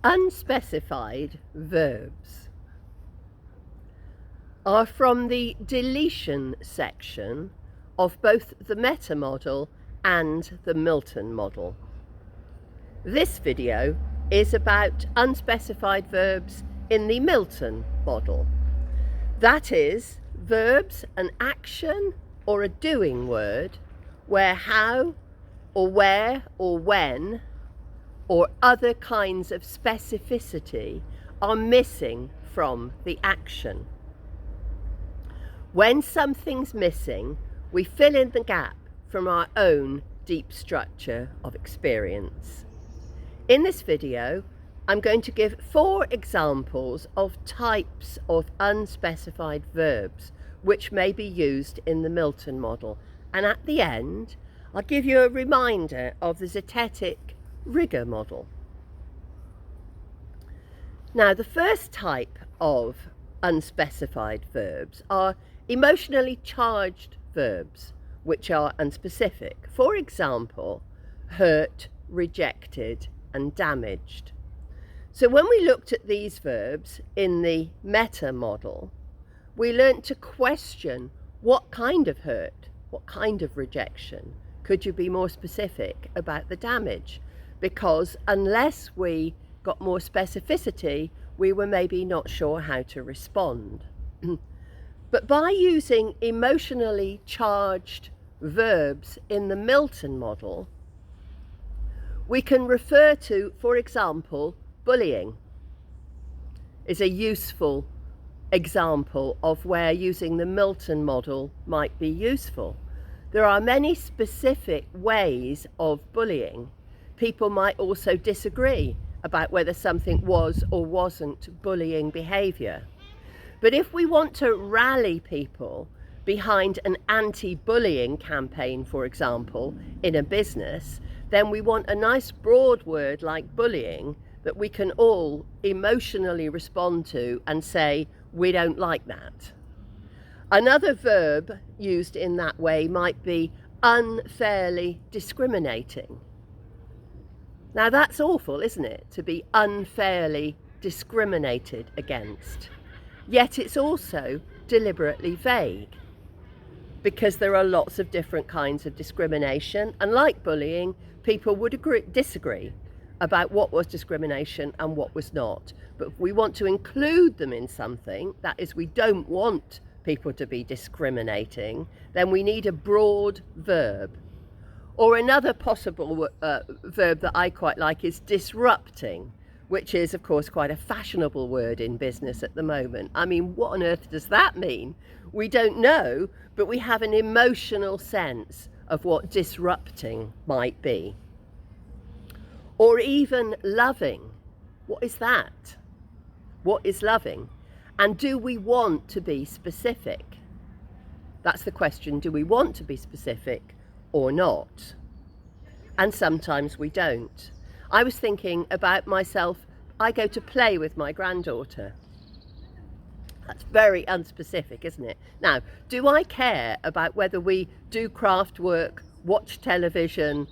Unspecified verbs are from the deletion section of both the Meta model and the MILTON model. This video is about unspecified verbs in the MILTON model. That is, verbs, an action or a doing word where how or where or when or other kinds of specificity are missing from the action. When something's missing, we fill in the gap from our own deep structure of experience. In this video, I'm going to give 4 examples of types of unspecified verbs which may be used in the MILTON model, and at the end I'll give you a reminder of the zetetic rigor model. Now, the first type of unspecified verbs are emotionally charged verbs which are unspecific. For example, hurt, rejected and damaged. So when we looked at these verbs in the Meta model, we learnt to question what kind of hurt, what kind of rejection. Could you be more specific about the damage? Because unless we got more specificity, we were maybe not sure how to respond. But by using emotionally charged verbs in the MILTON model, we can refer to, for example, bullying is a useful example of where using the MILTON model might be useful. There are many specific ways of bullying. People might also disagree about whether something was or wasn't bullying behaviour. But if we want to rally people behind an anti-bullying campaign, for example, in a business, then we want a nice broad word like bullying that we can all emotionally respond to and say, we don't like that. Another verb used in that way might be unfairly discriminating. Now that's awful, isn't it, to be unfairly discriminated against? Yet it's also deliberately vague, because there are lots of different kinds of discrimination, and like bullying, people would disagree about what was discrimination and what was not. But if we want to include them in something, that is, we don't want people to be discriminating, then we need a broad verb. Or another possible verb that I quite like is disrupting, which is of course quite a fashionable word in business at the moment. I mean, what on earth does that mean? We don't know, but we have an emotional sense of what disrupting might be. Or even loving. What is that? What is loving? And do we want to be specific? That's the question. Do we want to be specific or not? And sometimes we don't. I was thinking about myself. I go to play with my granddaughter. That's very unspecific, isn't it? Now, do I care about whether we do craft work, watch television,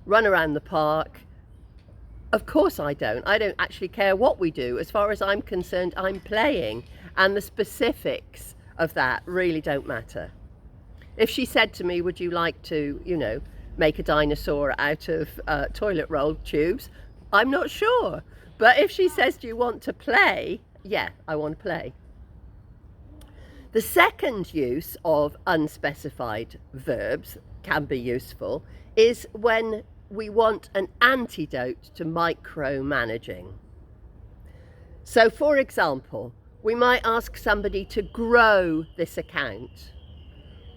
run around the park? Of course I don't. I don't actually care what we do. As far as I'm concerned, I'm playing, and the specifics of that really don't matter. If she said to me, would you like to, make a dinosaur out of toilet roll tubes? I'm not sure. But if she says, do you want to play? Yeah, I want to play. The second use of unspecified verbs can be useful is when we want an antidote to micromanaging. So, for example, we might ask somebody to grow this account,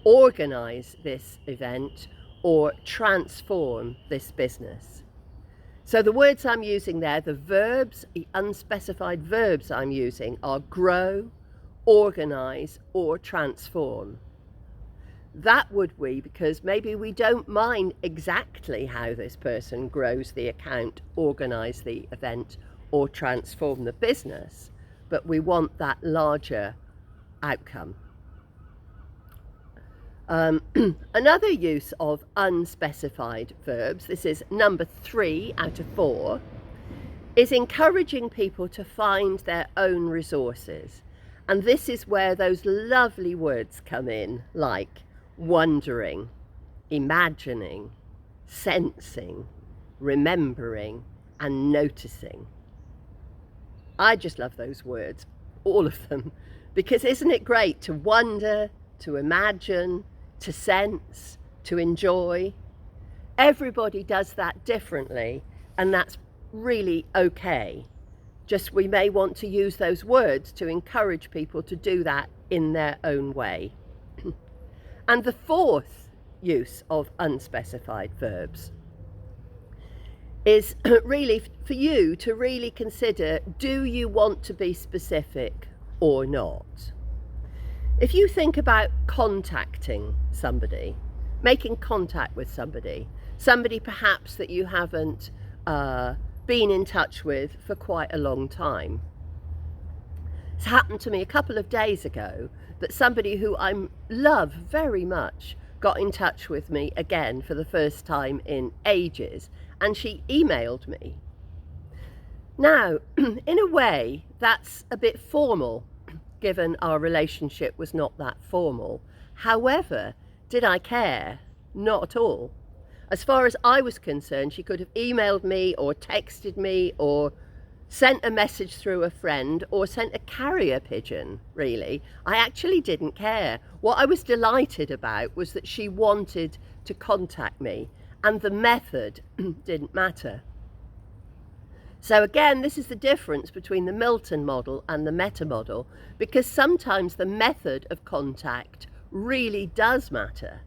organise this event, or transform this business. So the words I'm using there, the verbs, the unspecified verbs I'm using are grow, organise or transform. That would we, because maybe we don't mind exactly how this person grows the account, organise the event or transform the business, but we want that larger outcome. Another use of unspecified verbs, this is number 3 out of 4, is encouraging people to find their own resources. And this is where those lovely words come in, like wondering, imagining, sensing, remembering, and noticing. I just love those words, all of them, because isn't it great to wonder, to imagine, to sense, to enjoy? Everybody does that differently, and that's really okay. Just we may want to use those words to encourage people to do that in their own way. And the fourth use of unspecified verbs is really for you to really consider, do you want to be specific or not? If you think about contacting somebody, making contact with somebody perhaps that you haven't been in touch with for quite a long time. It's happened to me a couple of days ago that somebody who I love very much got in touch with me again for the first time in ages, and she emailed me. Now, in a way, that's a bit formal, given our relationship was not that formal. However, did I care? Not at all. As far as I was concerned, she could have emailed me or texted me or sent a message through a friend or sent a carrier pigeon, really. I actually didn't care. What I was delighted about was that she wanted to contact me, and the method didn't matter. So again, this is the difference between the MILTON model and the meta model, because sometimes the method of contact really does matter.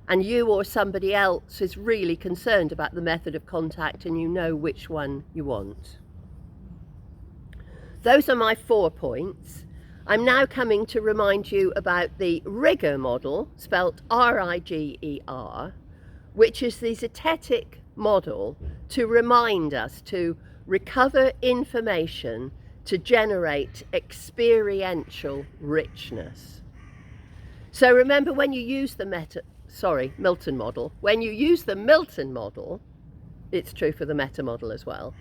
And you or somebody else is really concerned about the method of contact, and you know which one you want. Those are my 4 points. I'm now coming to remind you about the RIGER model, spelt R-I-G-E-R, which is the zetetic model to remind us to recover information to generate experiential richness. So remember, when you use the MILTON model, when you use the MILTON model, it's true for the meta model as well.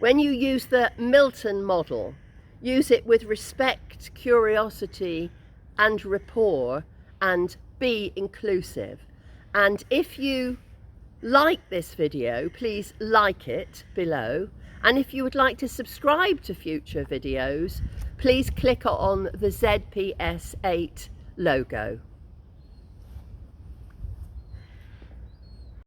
When you use the MILTON model, use it with respect, curiosity, and rapport, and be inclusive. And if you like this video, please like it below. And if you would like to subscribe to future videos, please click on the ZPS8 logo.